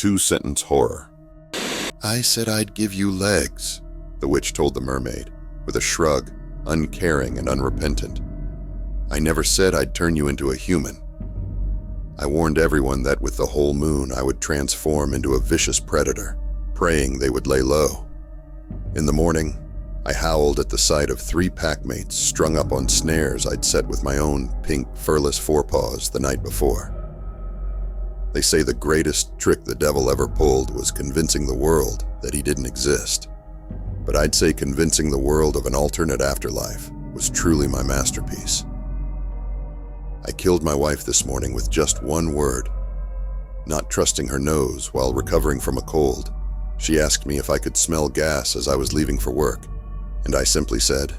two-sentence horror. "I said I'd give you legs," the witch told the mermaid, with a shrug, uncaring and unrepentant. "I never said I'd turn you into a human. I warned everyone that with the whole moon I would transform into a vicious predator, praying they would lay low. In the morning, I howled at the sight of 3 packmates strung up on snares I'd set with my own pink furless forepaws the night before. They say the greatest trick the devil ever pulled was convincing the world that he didn't exist. But I'd say convincing the world of an alternate afterlife was truly my masterpiece. I killed my wife this morning with just one word. Not trusting her nose while recovering from a cold, she asked me if I could smell gas as I was leaving for work, and I simply said,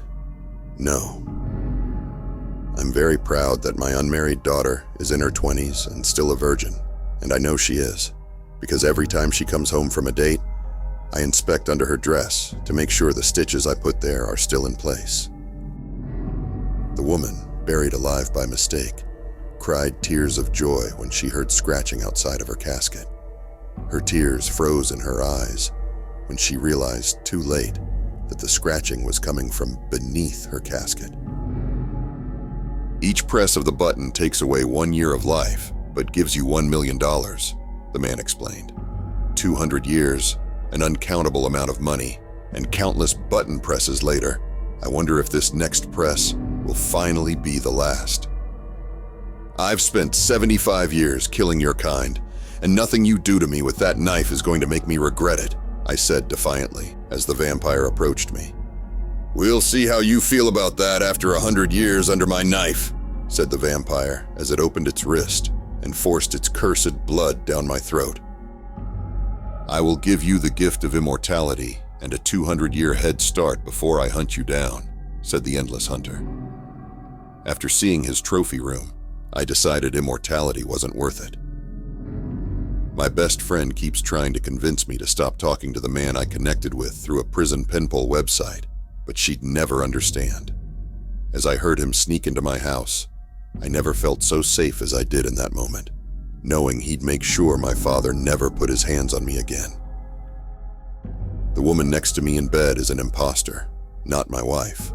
no. I'm very proud that my unmarried daughter is in her 20s and still a virgin, and I know she is, because every time she comes home from a date, I inspect under her dress to make sure the stitches I put there are still in place. The woman, buried alive by mistake, cried tears of joy when she heard scratching outside of her casket. Her tears froze in her eyes when she realized too late that the scratching was coming from beneath her casket. Each press of the button takes away 1 year of life, but gives you $1 million, the man explained. 200 years, an uncountable amount of money, and countless button presses later, I wonder if this next press will finally be the last. I've spent 75 years killing your kind, and nothing you do to me with that knife is going to make me regret it, I said defiantly as the vampire approached me. We'll see how you feel about that after 100 years under my knife, said the vampire as it opened its wrist and forced its cursed blood down my throat. I will give you the gift of immortality and a 200-year head start before I hunt you down, said the endless hunter. After seeing his trophy room, I decided immortality wasn't worth it. My best friend keeps trying to convince me to stop talking to the man I connected with through a prison penpal website, but she'd never understand. As I heard him sneak into my house, I never felt so safe as I did in that moment, knowing he'd make sure my father never put his hands on me again. The woman next to me in bed is an imposter, not my wife.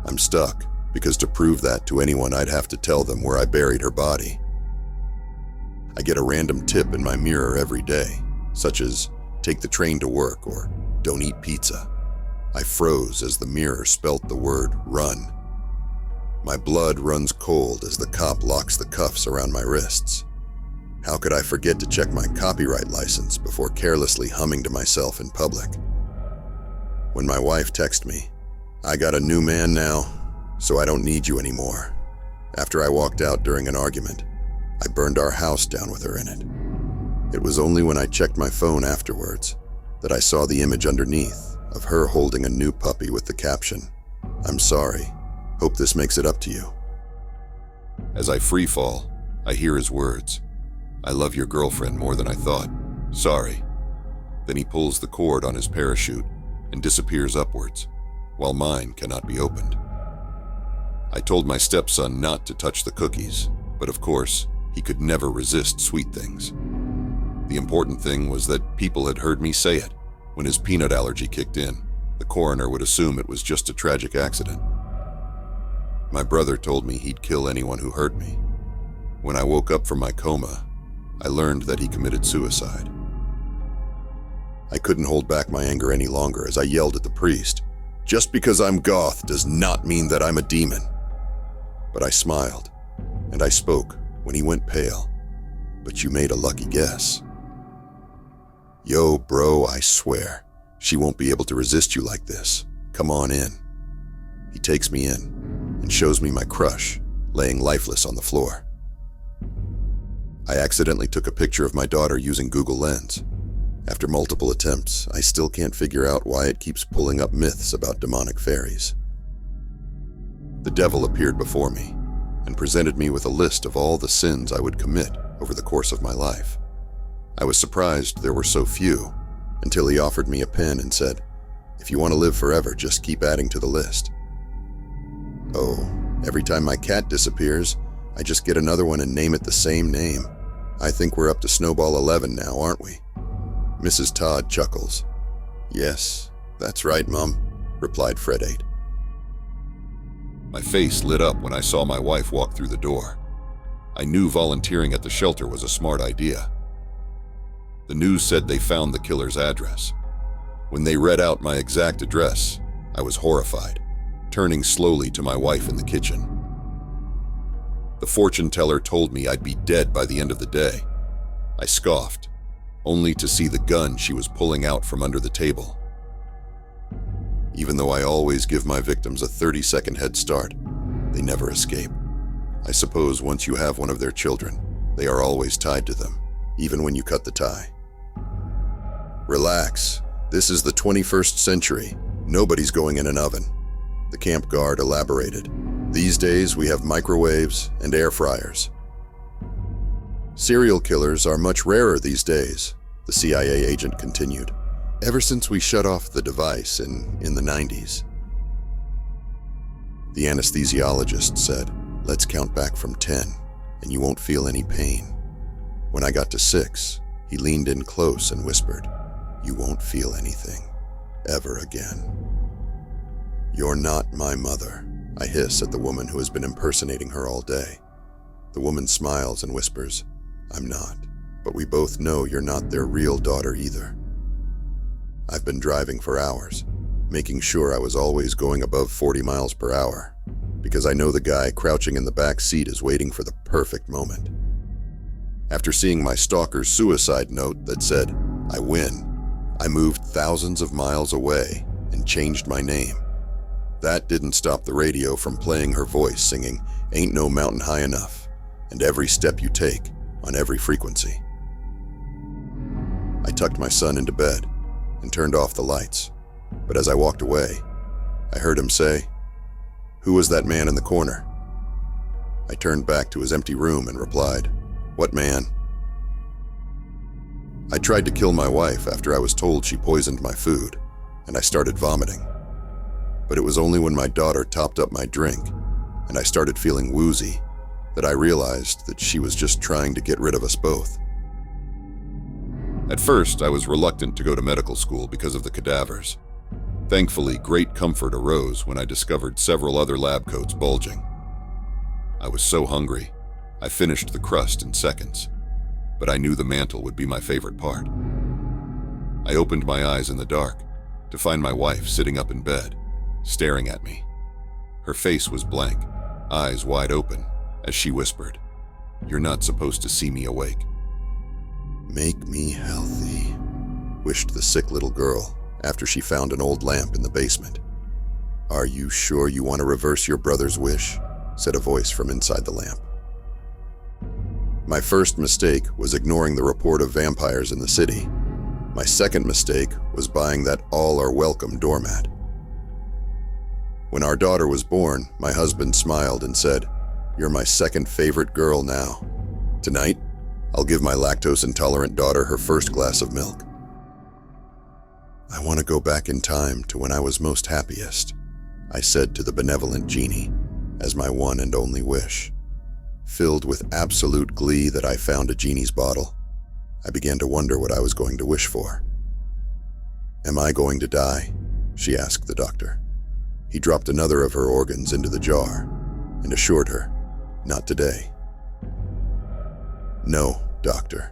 I'm stuck because to prove that to anyone I'd have to tell them where I buried her body. I get a random tip in my mirror every day, such as take the train to work or don't eat pizza. I froze as the mirror spelt the word run. My blood runs cold as the cop locks the cuffs around my wrists. How could I forget to check my copyright license before carelessly humming to myself in public? When my wife texted me, I got a new man now, so I don't need you anymore. After I walked out during an argument, I burned our house down with her in it. It was only when I checked my phone afterwards that I saw the image underneath of her holding a new puppy with the caption, "I'm sorry. Hope this makes it up to you." As I freefall, I hear his words. "I love your girlfriend more than I thought. Sorry." Then he pulls the cord on his parachute and disappears upwards, while mine cannot be opened. I told my stepson not to touch the cookies, but of course, he could never resist sweet things. The important thing was that people had heard me say it. When his peanut allergy kicked in, the coroner would assume it was just a tragic accident. My brother told me he'd kill anyone who hurt me. When I woke up from my coma, I learned that he committed suicide. I couldn't hold back my anger any longer as I yelled at the priest, "Just because I'm goth does not mean that I'm a demon." But I smiled, and I spoke when he went pale. "But you made a lucky guess." "Yo, bro, I swear, she won't be able to resist you like this. Come on in." He takes me in and shows me my crush, laying lifeless on the floor. I accidentally took a picture of my daughter using Google Lens. After multiple attempts, I still can't figure out why it keeps pulling up myths about demonic fairies. The devil appeared before me and presented me with a list of all the sins I would commit over the course of my life. I was surprised there were so few until he offered me a pen and said, "If you want to live forever, just keep adding to the list." Oh, every time my cat disappears, I just get another one and name it the same name. I think we're up to Snowball 11 now, aren't we? Mrs. Todd chuckles. "Yes, that's right, Mom," replied Fred 8. My face lit up when I saw my wife walk through the door. I knew volunteering at the shelter was a smart idea. The news said they found the killer's address. When they read out my exact address, I was horrified, turning slowly to my wife in the kitchen. The fortune teller told me I'd be dead by the end of the day. I scoffed, only to see the gun she was pulling out from under the table. Even though I always give my victims a 30-second head start, they never escape. I suppose once you have one of their children, they are always tied to them, even when you cut the tie. "Relax. This is the 21st century. Nobody's going in an oven," the camp guard elaborated. "These days, we have microwaves and air fryers." "Serial killers are much rarer these days," the CIA agent continued, "ever since we shut off the device in the 90s. The anesthesiologist said, "Let's count back from 10, and you won't feel any pain." When I got to 6, he leaned in close and whispered, "You won't feel anything, ever again." "You're not my mother," I hiss at the woman who has been impersonating her all day. The woman smiles and whispers, "I'm not, but we both know you're not their real daughter either." I've been driving for hours, making sure I was always going above 40 miles per hour, because I know the guy crouching in the back seat is waiting for the perfect moment. After seeing my stalker's suicide note that said, "I win," I moved thousands of miles away and changed my name. That didn't stop the radio from playing her voice singing "Ain't No Mountain High Enough" and "Every Step You Take" on every frequency. I tucked my son into bed and turned off the lights, but as I walked away, I heard him say, "Who was that man in the corner?" I turned back to his empty room and replied, "What man?" I tried to kill my wife after I was told she poisoned my food, and I started vomiting. But it was only when my daughter topped up my drink and I started feeling woozy that I realized that she was just trying to get rid of us both. At first, I was reluctant to go to medical school because of the cadavers. Thankfully, great comfort arose when I discovered several other lab coats bulging. I was so hungry, I finished the crust in seconds, but I knew the mantle would be my favorite part. I opened my eyes in the dark to find my wife sitting up in bed, staring at me. Her face was blank, eyes wide open, as she whispered, "You're not supposed to see me awake." "Make me healthy," wished the sick little girl after she found an old lamp in the basement. "Are you sure you want to reverse your brother's wish?" said a voice from inside the lamp. My first mistake was ignoring the report of vampires in the city. My second mistake was buying that all-are-welcome doormat. When our daughter was born, my husband smiled and said, "You're my second favorite girl now. Tonight, I'll give my lactose-intolerant daughter her first glass of milk." "I want to go back in time to when I was most happiest," I said to the benevolent genie, as my one and only wish. Filled with absolute glee that I found a genie's bottle, I began to wonder what I was going to wish for. "Am I going to die?" she asked the doctor. He dropped another of her organs into the jar and assured her, "Not today." "No, doctor.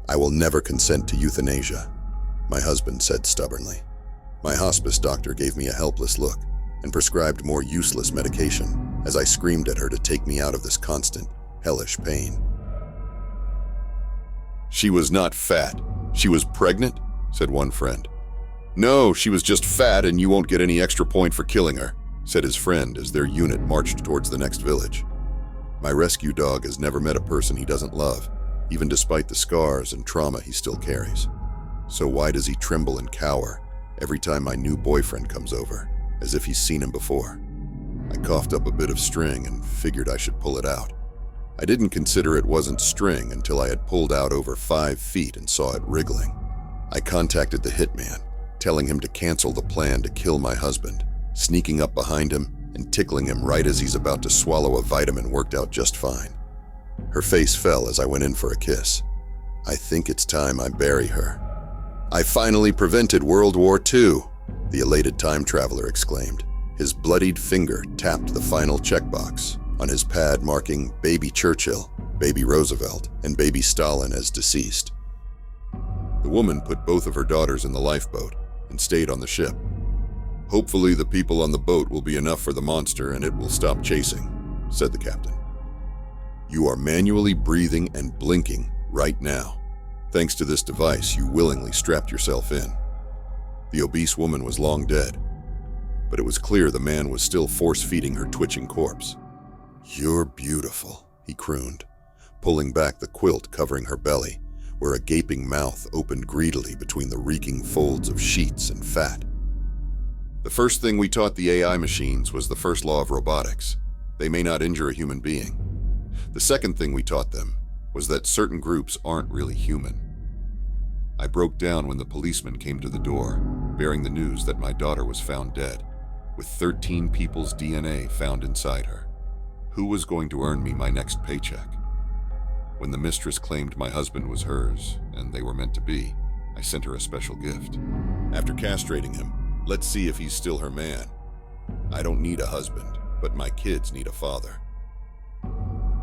I will never consent to euthanasia," my husband said stubbornly. My hospice doctor gave me a helpless look and prescribed more useless medication as I screamed at her to take me out of this constant, hellish pain. "She was not fat. She was pregnant," said one friend. "No, she was just fat and you won't get any extra point for killing her," said his friend as their unit marched towards the next village. My rescue dog has never met a person he doesn't love, even despite the scars and trauma he still carries. So why does he tremble and cower every time my new boyfriend comes over, as if he's seen him before? I coughed up a bit of string and figured I should pull it out. I didn't consider it wasn't string until I had pulled out over 5 feet and saw it wriggling. I contacted the hitman, telling him to cancel the plan to kill my husband. Sneaking up behind him and tickling him right as he's about to swallow a vitamin worked out just fine. Her face fell as I went in for a kiss. "I think it's time I bury her." "I finally prevented World War II," the elated time traveler exclaimed. His bloodied finger tapped the final checkbox on his pad marking Baby Churchill, Baby Roosevelt, and Baby Stalin as deceased. The woman put both of her daughters in the lifeboat and stayed on the ship. "Hopefully the people on the boat will be enough for the monster and it will stop chasing," said the captain. "You are manually breathing and blinking right now. Thanks to this device, you willingly strapped yourself in." The obese woman was long dead, but it was clear the man was still force-feeding her twitching corpse. "You're beautiful," he crooned, pulling back the quilt covering her belly, where a gaping mouth opened greedily between the reeking folds of sheets and fat. "The first thing we taught the AI machines was the first law of robotics. They may not injure a human being. The second thing we taught them was that certain groups aren't really human." I broke down when the policeman came to the door, bearing the news that my daughter was found dead, with 13 people's DNA found inside her. Who was going to earn me my next paycheck? When the mistress claimed my husband was hers, and they were meant to be, I sent her a special gift. After castrating him, let's see if he's still her man. I don't need a husband, but my kids need a father.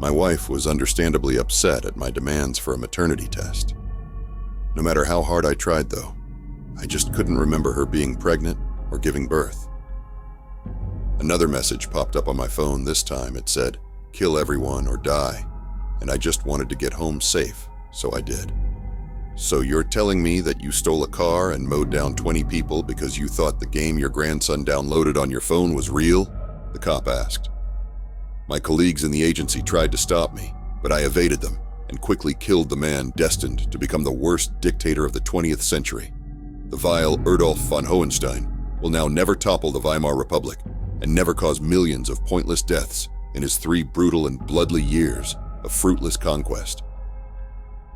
My wife was understandably upset at my demands for a maternity test. No matter how hard I tried, though, I just couldn't remember her being pregnant or giving birth. Another message popped up on my phone. This time it said, "Kill everyone or die," and I just wanted to get home safe, so I did. "So you're telling me that you stole a car and mowed down 20 people because you thought the game your grandson downloaded on your phone was real?" the cop asked. My colleagues in the agency tried to stop me, but I evaded them and quickly killed the man destined to become the worst dictator of the 20th century. The vile Erdolf von Hohenstein will now never topple the Weimar Republic and never cause millions of pointless deaths in his 3 brutal and bloodly years of fruitless conquest.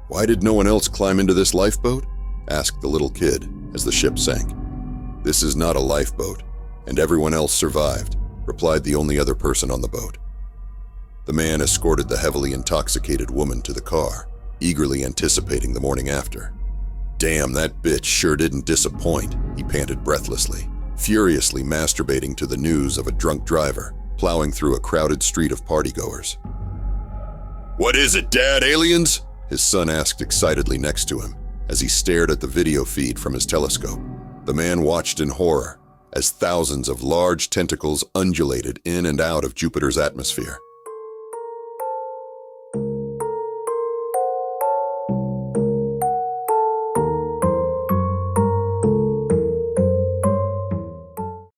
"Why did no one else climb into this lifeboat?" asked the little kid as the ship sank. "This is not a lifeboat, and everyone else survived," replied the only other person on the boat. The man escorted the heavily intoxicated woman to the car, eagerly anticipating the morning after. "Damn, that bitch sure didn't disappoint," he panted breathlessly, furiously masturbating to the news of a drunk driver plowing through a crowded street of partygoers. "What is it, Dad, aliens?" his son asked excitedly next to him as he stared at the video feed from his telescope. The man watched in horror as thousands of large tentacles undulated in and out of Jupiter's atmosphere.